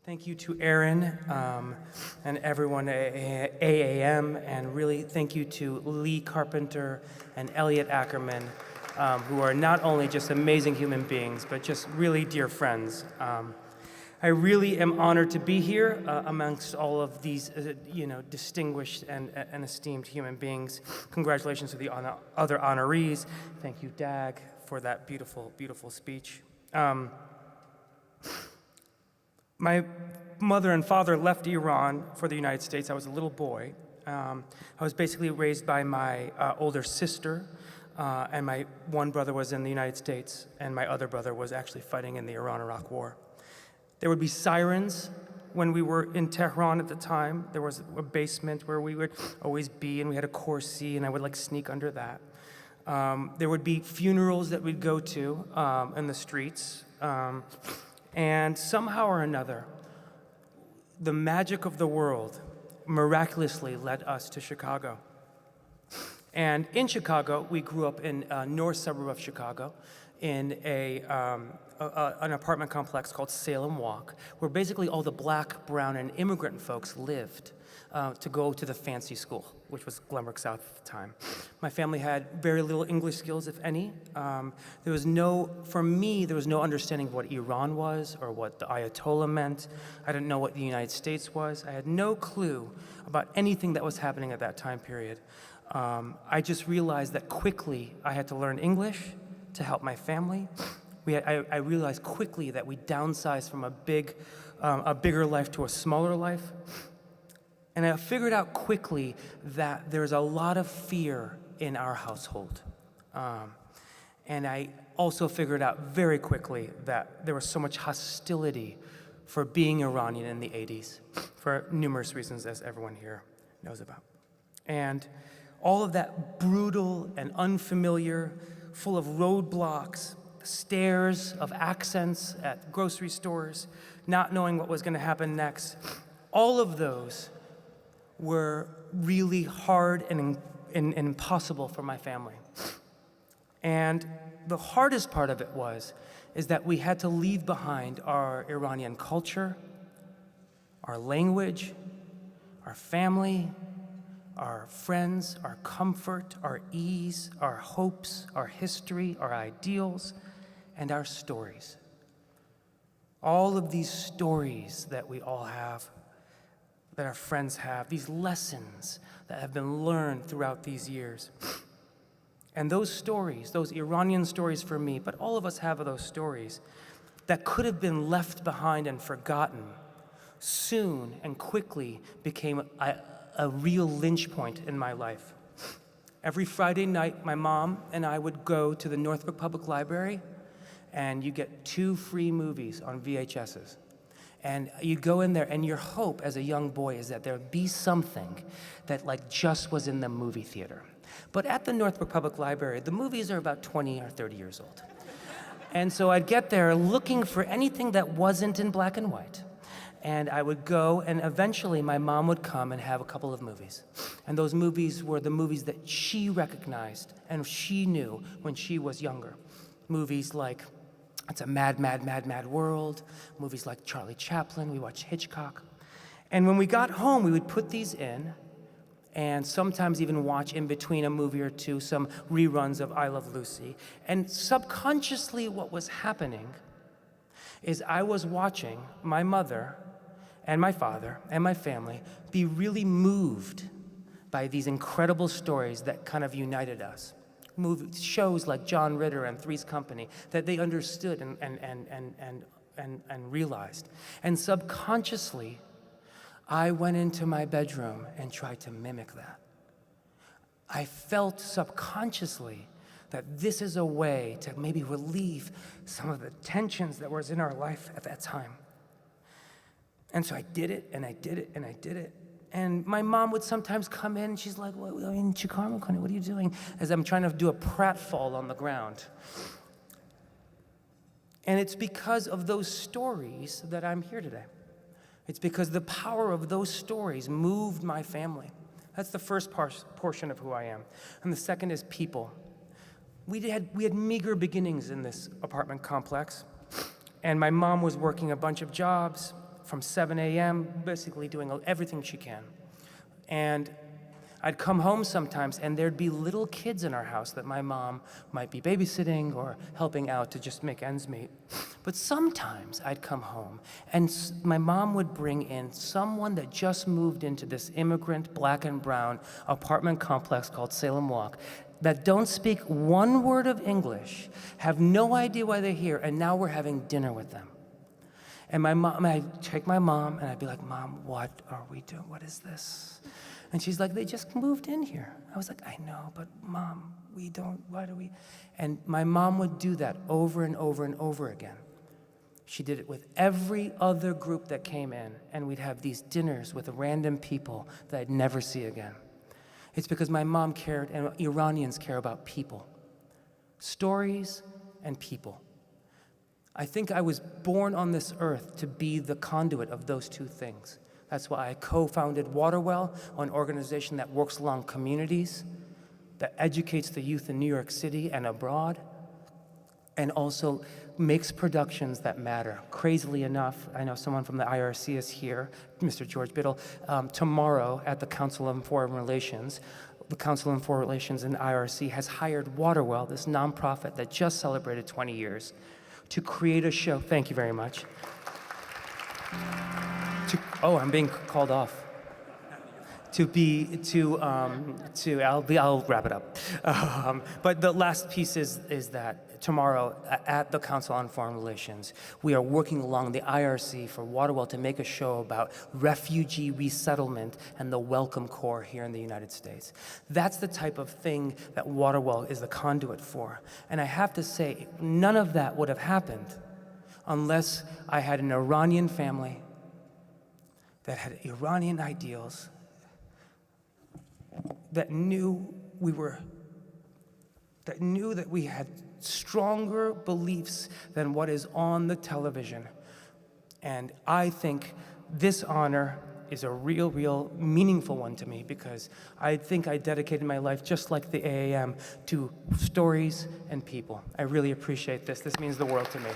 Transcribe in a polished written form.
Thank you to Aaron and everyone at AAM, and really thank you to Lee Carpenter and Elliot Ackerman, who are not only just amazing human beings, but just really dear friends. I really am honored to be here amongst all of these, distinguished and esteemed human beings. Congratulations to the other honorees. Thank you, Dag, for that beautiful, beautiful speech. My mother and father left Iran for the United States. I was a little boy. I was basically raised by my older sister, and my one brother was in the United States, and my other brother was actually fighting in the Iran-Iraq War. There would be sirens when we were in Tehran at the time. There was a basement where we would always be, and we had a core C, and I would sneak under that. There would be funerals that we'd go to in the streets. And somehow or another, the magic of the world miraculously led us to Chicago. And in Chicago, we grew up in a north suburb of Chicago in an apartment complex called Salem Walk, where basically all the black, brown, and immigrant folks lived to go to the fancy school, which was Glenbrook South at the time. My family had very little English skills, if any. For me, there was no understanding of what Iran was or what the Ayatollah meant. I didn't know what the United States was. I had no clue about anything that was happening at that time period. I just realized that quickly I had to learn English to help my family. I realized quickly that we downsized from a bigger life to a smaller life. And I figured out quickly that there's a lot of fear in our household. And I also figured out very quickly that there was so much hostility for being Iranian in the 80s, for numerous reasons, as everyone here knows about. And all of that brutal and unfamiliar, full of roadblocks, stares of accents at grocery stores, not knowing what was going to happen next, all of those were really hard and impossible for my family. And the hardest part of it is that we had to leave behind our Iranian culture, our language, our family, our friends, our comfort, our ease, our hopes, our history, our ideals, and our stories. All of these stories that we all have, that our friends have, these lessons that have been learned throughout these years. And those stories, those Iranian stories for me, but all of us have those stories that could have been left behind and forgotten, soon and quickly became a real lynch point in my life. Every Friday night, my mom and I would go to the Northbrook Public Library, and you get 2 free movies on VHSs. And you'd go in there, and your hope as a young boy is that there'd be something that just was in the movie theater. But at the Northbrook Public Library, the movies are about 20 or 30 years old. And so I'd get there looking for anything that wasn't in black and white. And I would go, and eventually my mom would come and have a couple of movies. And those movies were the movies that she recognized and she knew when she was younger. Movies like It's a Mad, Mad, Mad, Mad World, movies like Charlie Chaplin, we watched Hitchcock. And when we got home, we would put these in, and sometimes even watch in between a movie or two some reruns of I Love Lucy. And subconsciously what was happening is I was watching my mother and my father and my family be really moved by these incredible stories that kind of united us. Shows like John Ritter and Three's Company that they understood and realized. And subconsciously, I went into my bedroom and tried to mimic that. I felt subconsciously that this is a way to maybe relieve some of the tensions that was in our life at that time. And so I did it, and I did it, and I did it. And my mom would sometimes come in, and she's like, what are you doing? As I'm trying to do a pratfall on the ground. And it's because of those stories that I'm here today. It's because the power of those stories moved my family. That's the first portion of who I am. And the second is people. We had meager beginnings in this apartment complex. And my mom was working a bunch of jobs from 7 a.m., basically doing everything she can. And I'd come home sometimes, and there'd be little kids in our house that my mom might be babysitting or helping out to just make ends meet. But sometimes I'd come home, and my mom would bring in someone that just moved into this immigrant black and brown apartment complex called Salem Walk that don't speak one word of English, have no idea why they're here, and now we're having dinner with them. And I'd take my mom, and I'd be like, Mom, what are we doing? What is this? And she's like, they just moved in here. I was like, I know, but Mom, why do we? And my mom would do that over and over and over again. She did it with every other group that came in, and we'd have these dinners with random people that I'd never see again. It's because my mom cared, and Iranians care about people. Stories and people. I think I was born on this earth to be the conduit of those two things. That's why I co-founded Waterwell, an organization that works along communities, that educates the youth in New York City and abroad, and also makes productions that matter. Crazily enough, I know someone from the IRC is here, Mr. George Biddle, tomorrow at the Council on Foreign Relations. The Council on Foreign Relations and IRC has hired Waterwell, this nonprofit that just celebrated 20 years, to create a show. Thank you very much. I'm being called off. I'll wrap it up. But the last piece is that tomorrow at the Council on Foreign Relations, we are working along the IRC for Waterwell to make a show about refugee resettlement and the Welcome Corps here in the United States. That's the type of thing that Waterwell is the conduit for. And I have to say, none of that would have happened unless I had an Iranian family that had Iranian ideals, that knew that we had stronger beliefs than what is on the television. And I think this honor is a real meaningful one to me, because I think I dedicated my life, just like the AAM, to stories and people. I really appreciate this. This means the world to me.